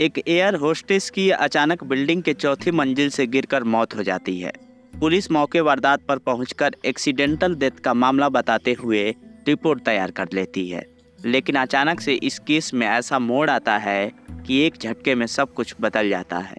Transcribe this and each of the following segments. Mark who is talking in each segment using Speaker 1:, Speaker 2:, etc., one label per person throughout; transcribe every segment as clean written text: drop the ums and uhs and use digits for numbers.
Speaker 1: एक air hostess की अचानक बिल्डिंग के चौथी मंजिल से गिरकर मौत हो जाती है। पुलिस मौके वारदात पर पहुंचकर एक्सीडेंटल डेथ का मामला बताते हुए रिपोर्ट तैयार कर लेती है। लेकिन अचानक से इस केस में ऐसा मोड़ आता है कि एक झटके में सब कुछ बदल जाता है।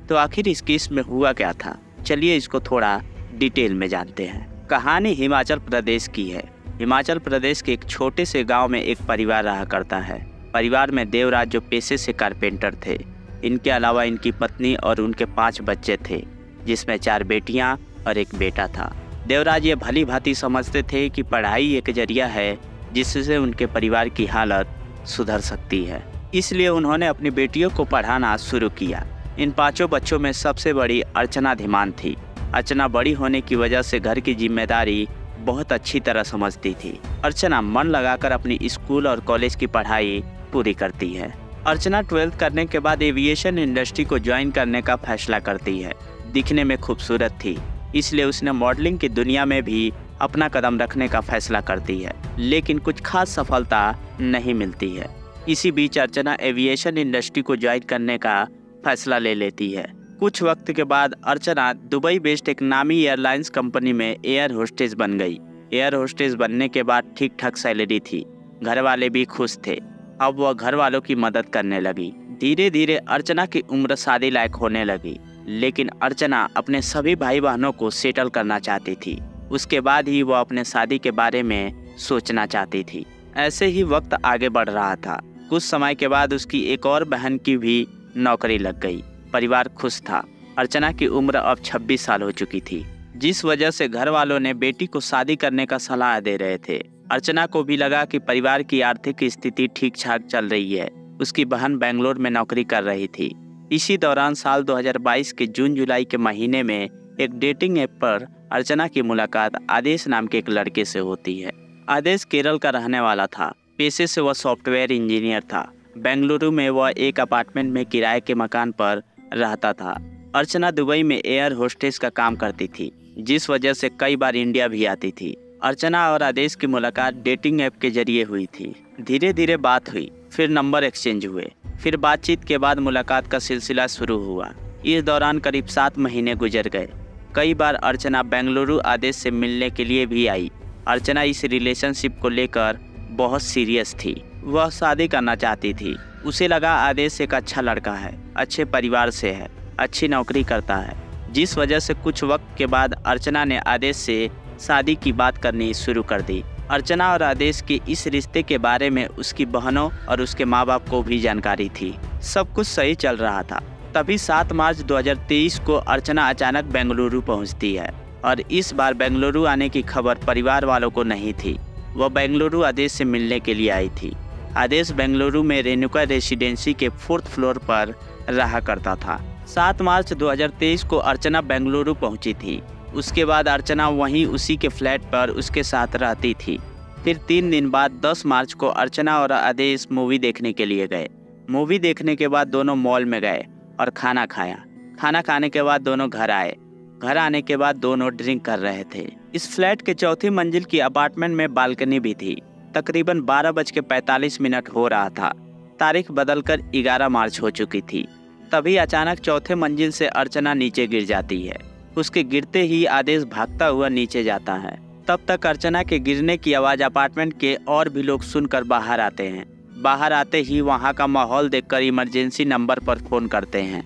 Speaker 1: तो आखिर इस केस में हुआ क्या था, चलिए इसको थोड़ा डिटेल में जानते हैं। कहानी हिमाचल प्रदेश की है। हिमाचल प्रदेश के एक छोटे से गांव में एक परिवार रहा करता है। परिवार में देवराज जो पेशे से कारपेंटर थे। इनके अलावा इनकी पत्नी और उनके 5 बच्चे थे, जिसमें 4 बेटियां और एक बेटा था। देवराज ये भली भांति समझते थे कि पढ़ाई एक जरिया है जिससे उनके परिवार की हालत सुधर सकती है। इसलिए उन्होंने अपनी बेटियों को पढ़ाना शुरू किया। इन 5 बच्चों में सबसे बड़ी अर्चना धीमान थी। अर्चना बड़ी होने की वजह से घर की जिम्मेदारी बहुत अच्छी तरह समझती थी। अर्चना मन लगाकर अपनी स्कूल और कॉलेज की पढ़ाई पूरी करती है। अर्चना 12th करने के बाद एविएशन इंडस्ट्री को ज्वाइन करने का फैसला करती है। दिखने में खूबसूरत थी, इसलिए उसने मॉडलिंग की दुनिया में भी अपना कदम रखने का फैसला करती है, लेकिन कुछ खास सफलता नहीं मिलती है। इसी बीच अर्चना एविएशन इंडस्ट्री को ज्वाइन करने का फैसला ले लेती है। कुछ वक्त के बाद अर्चना दुबई बेस्ड एक नामी एयरलाइंस कंपनी में एयर होस्टेस बन गई। एयर होस्टेस बनने के बाद ठीक ठाक सैलरी थी, घर वाले भी खुश थे। अब वह घर वालों की मदद करने लगी। धीरे धीरे अर्चना की उम्र शादी लायक होने लगी, लेकिन अर्चना अपने सभी भाई बहनों को सेटल करना चाहती थी। उसके बाद ही वह अपने शादी के बारे में सोचना चाहती थी। ऐसे ही वक्त आगे बढ़ रहा था। कुछ समय के बाद उसकी एक और बहन की भी नौकरी लग गई। परिवार खुश था। अर्चना की उम्र अब 26 साल हो चुकी थी, जिस वजह से घर वालों ने बेटी को शादी करने का सलाह दे रहे थे। अर्चना को भी लगा कि परिवार की आर्थिक स्थिति ठीक ठाक चल रही है। उसकी बहन बेंगलोर में नौकरी कर रही थी। इसी दौरान साल 2022 के जून जुलाई के महीने में एक डेटिंग ऐप पर अर्चना की मुलाकात आदेश नाम के एक लड़के से होती है। आदेश केरल का रहने वाला था। पेशे से वह सॉफ्टवेयर इंजीनियर था। बेंगलुरु में वह एक अपार्टमेंट में किराए के मकान पर रहता था। अर्चना दुबई में एयर होस्टेस का काम करती थी, जिस वजह से कई बार इंडिया भी आती थी। अर्चना और आदेश की मुलाकात डेटिंग ऐप के जरिए हुई थी। धीरे धीरे बात हुई, फिर नंबर एक्सचेंज हुए, फिर बातचीत के बाद मुलाकात का सिलसिला शुरू हुआ। इस दौरान करीब 7 महीने गुजर गए। कई बार अर्चना बेंगलुरु आदेश से मिलने के लिए भी आई। अर्चना इस रिलेशनशिप को लेकर बहुत सीरियस थी। वह शादी करना चाहती थी। उसे लगा आदेश एक अच्छा लड़का है, अच्छे परिवार से है, अच्छी नौकरी करता है, जिस वजह से कुछ वक्त के बाद अर्चना ने आदेश से शादी की बात करनी शुरू कर दी। अर्चना और आदेश के इस रिश्ते के बारे में उसकी बहनों और उसके माँ बाप को भी जानकारी थी। सब कुछ सही चल रहा था। तभी 7 मार्च 2023 को अर्चना अचानक बेंगलुरु पहुंचती है, और इस बार बेंगलुरु आने की खबर परिवार वालों को नहीं थी। वह बेंगलुरु आदेश से मिलने के लिए आई थी। आदेश बेंगलुरु में रेणुका रेसिडेंसी के 4th फ्लोर पर रहा करता था। 7 मार्च 2023 को अर्चना बेंगलुरु पहुंची थी। उसके बाद अर्चना वहीं उसी के फ्लैट पर उसके साथ रहती थी। फिर 3 दिन बाद 10 मार्च को अर्चना और आदेश मूवी देखने के लिए गए। मूवी देखने के बाद दोनों मॉल में गए और खाना खाया। खाना खाने के बाद दोनों घर आए। घर आने के बाद दोनों ड्रिंक कर रहे थे। इस फ्लैट के चौथी मंजिल की अपार्टमेंट में बालकनी भी थी। तकरीबन 12:45 हो रहा था। तारीख बदलकर 11 मार्च हो चुकी थी। तभी अचानक चौथे मंजिल से अर्चना नीचे गिर जाती है। उसके गिरते ही आदेश भागता हुआ नीचे जाता है। तब तक अर्चना के गिरने की आवाज़ अपार्टमेंट के और भी लोग सुनकर बाहर आते हैं। बाहर आते ही वहां का माहौल देखकर इमरजेंसी नंबर पर फ़ोन करते हैं।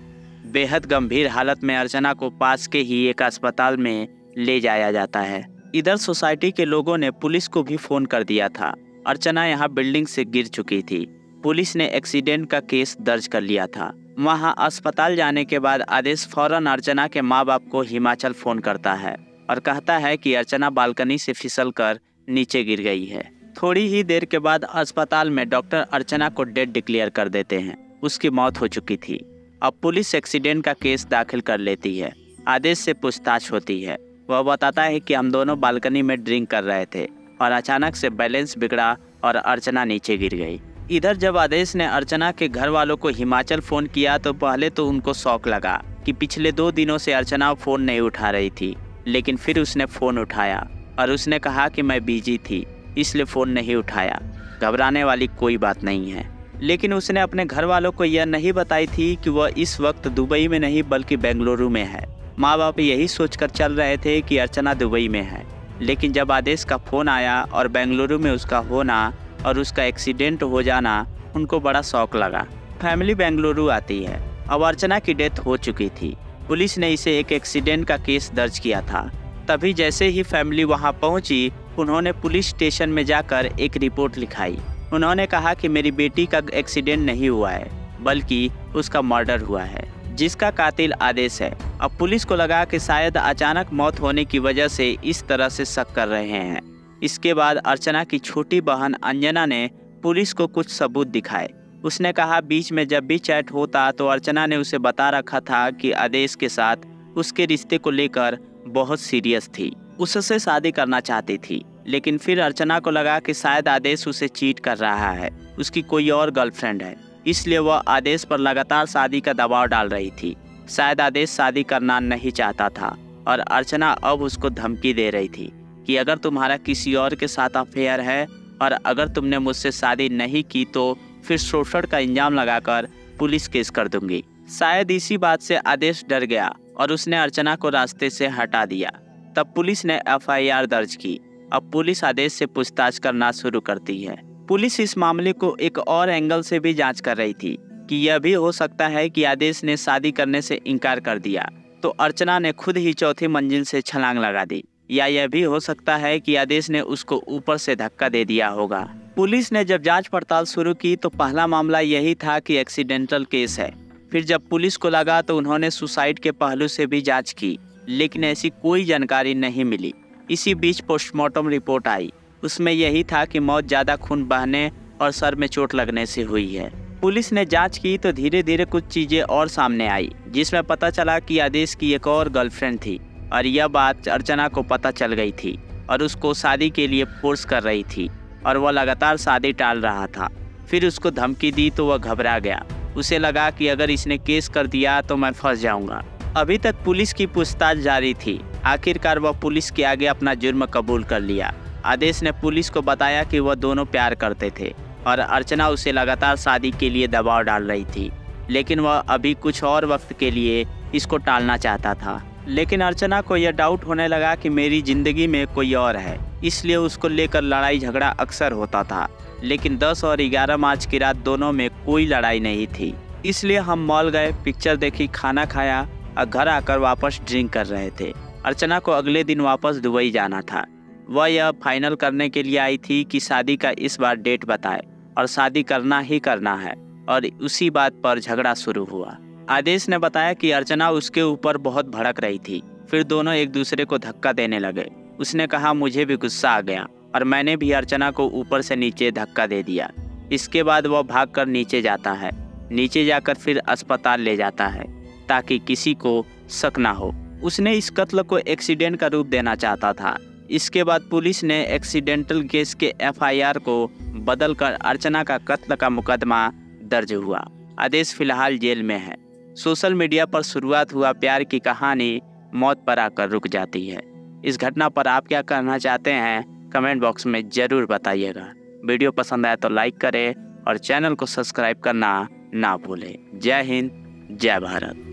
Speaker 1: बेहद गंभीर हालत में अर्चना को पास के ही एक अस्पताल में ले जाया जाता है। इधर सोसाइटी के लोगों ने पुलिस को भी फ़ोन कर दिया था। अर्चना यहाँ बिल्डिंग से गिर चुकी थी। पुलिस ने एक्सीडेंट का केस दर्ज कर लिया था। वहाँ अस्पताल जाने के बाद आदेश फौरन अर्चना के माँ बाप को हिमाचल फ़ोन करता है और कहता है कि अर्चना बालकनी से फिसलकर नीचे गिर गई है। थोड़ी ही देर के बाद अस्पताल में डॉक्टर अर्चना को डेड डिक्लेयर कर देते हैं। उसकी मौत हो चुकी थी। अब पुलिस एक्सीडेंट का केस दाखिल कर लेती है। आदेश से पूछताछ होती है। वह बताता है कि हम दोनों बालकनी में ड्रिंक कर रहे थे और अचानक से बैलेंस बिगड़ा और अर्चना नीचे गिर गई। इधर जब आदेश ने अर्चना के घर वालों को हिमाचल फ़ोन किया तो पहले तो उनको शौक लगा कि पिछले 2 दिनों से अर्चना फ़ोन नहीं उठा रही थी, लेकिन फिर उसने फ़ोन उठाया और उसने कहा कि मैं बिजी थी इसलिए फ़ोन नहीं उठाया। घबराने वाली कोई बात नहीं है। लेकिन उसने अपने घर वालों को यह नहीं बताई थी कि वह इस वक्त दुबई में नहीं बल्कि बेंगलुरु में है। माँ बाप यही सोचकर चल रहे थे कि अर्चना दुबई में है, लेकिन जब आदेश का फ़ोन आया और बेंगलुरु में उसका होना और उसका एक्सीडेंट हो जाना, उनको बड़ा शौक लगा। फैमिली बेंगलुरु आती है। अब अर्चना की डेथ हो चुकी थी। पुलिस ने इसे एक एक्सीडेंट का केस दर्ज किया था। तभी जैसे ही फैमिली वहां पहुंची, उन्होंने पुलिस स्टेशन में जाकर एक रिपोर्ट लिखाई। उन्होंने कहा कि मेरी बेटी का एक्सीडेंट नहीं हुआ है, बल्कि उसका मर्डर हुआ है, जिसका कातिल आदेश है। अब पुलिस को लगा कि शायद अचानक मौत होने की वजह से इस तरह से शक कर रहे हैं। इसके बाद अर्चना की छोटी बहन अंजना ने पुलिस को कुछ सबूत दिखाए। उसने कहा बीच में जब भी चैट होता तो अर्चना ने उसे बता रखा था कि आदेश के साथ उसके रिश्ते को लेकर बहुत सीरियस थी, उससे शादी करना चाहती थी। लेकिन फिर अर्चना को लगा कि शायद आदेश उसे चीट कर रहा है, उसकी कोई और गर्लफ्रेंड है, इसलिए वह आदेश पर लगातार शादी का दबाव डाल रही थी। शायद आदेश शादी करना नहीं चाहता था और अर्चना अब उसको धमकी दे रही थी कि अगर तुम्हारा किसी और के साथ अफेयर है और अगर तुमने मुझसे शादी नहीं की तो फिर शोषण का इल्जाम लगाकर पुलिस केस कर दूंगी। शायद इसी बात से आदेश डर गया और उसने अर्चना को रास्ते से हटा दिया। तब पुलिस ने एफआईआर दर्ज की। अब पुलिस आदेश से पूछताछ करना शुरू करती है। पुलिस इस मामले को एक और एंगल से भी जांच कर रही थी कि यह भी हो सकता है कि आदेश ने शादी करने से इनकार कर दिया तो अर्चना ने खुद ही चौथी मंजिल से छलांग लगा दी, या यह भी हो सकता है कि आदेश ने उसको ऊपर से धक्का दे दिया होगा। पुलिस ने जब जांच पड़ताल शुरू की तो पहला मामला यही था कि एक्सीडेंटल केस है। फिर जब पुलिस को लगा तो उन्होंने सुसाइड के पहलू से भी जांच की, लेकिन ऐसी कोई जानकारी नहीं मिली। इसी बीच पोस्टमार्टम रिपोर्ट आई। उसमें यही था कि मौत ज़्यादा खून बहने और सर में चोट लगने से हुई है। पुलिस ने जांच की तो धीरे धीरे कुछ चीज़ें और सामने आई, जिसमें पता चला कि आदेश की एक और गर्लफ्रेंड थी और यह बात अर्चना को पता चल गई थी और उसको शादी के लिए फोर्स कर रही थी और वह लगातार शादी टाल रहा था। फिर उसको धमकी दी तो वह घबरा गया। उसे लगा कि अगर इसने केस कर दिया तो मैं फंस जाऊंगा। अभी तक पुलिस की पूछताछ जारी थी। आखिरकार वह पुलिस के आगे अपना जुर्म कबूल कर लिया। आदेश ने पुलिस को बताया कि वह दोनों प्यार करते थे और अर्चना उसे लगातार शादी के लिए दबाव डाल रही थी, लेकिन वह अभी कुछ और वक्त के लिए इसको टालना चाहता था। लेकिन अर्चना को यह डाउट होने लगा कि मेरी ज़िंदगी में कोई और है, इसलिए उसको लेकर लड़ाई झगड़ा अक्सर होता था। लेकिन 10 और 11 मार्च की रात दोनों में कोई लड़ाई नहीं थी, इसलिए हम मॉल गए, पिक्चर देखी, खाना खाया और घर आकर वापस ड्रिंक कर रहे थे। अर्चना को अगले दिन वापस दुबई जाना था। वह यह फाइनल करने के लिए आई थी कि शादी का इस बार डेट बताए और शादी करना ही करना है, और उसी बात पर झगड़ा शुरू हुआ। आदेश ने बताया कि अर्चना उसके ऊपर बहुत भड़क रही थी। फिर दोनों एक दूसरे को धक्का देने लगे। उसने कहा मुझे भी गुस्सा आ गया और मैंने भी अर्चना को ऊपर से नीचे धक्का दे दिया। इसके बाद वह भागकर नीचे जाता है। नीचे जाकर फिर अस्पताल ले जाता है ताकि किसी को शक ना हो। उसने इस कत्ल को एक्सीडेंट का रूप देना चाहता था। इसके बाद पुलिस ने एक्सीडेंटल केस के एफआईआर को बदलकर अर्चना का कत्ल का मुकदमा दर्ज हुआ। आदेश फिलहाल जेल में है। सोशल मीडिया पर शुरुआत हुआ प्यार की कहानी मौत पर आकर रुक जाती है। इस घटना पर आप क्या कहना चाहते हैं कमेंट बॉक्स में ज़रूर बताइएगा। वीडियो पसंद आया तो लाइक करें और चैनल को सब्सक्राइब करना ना भूलें। जय हिंद, जय भारत।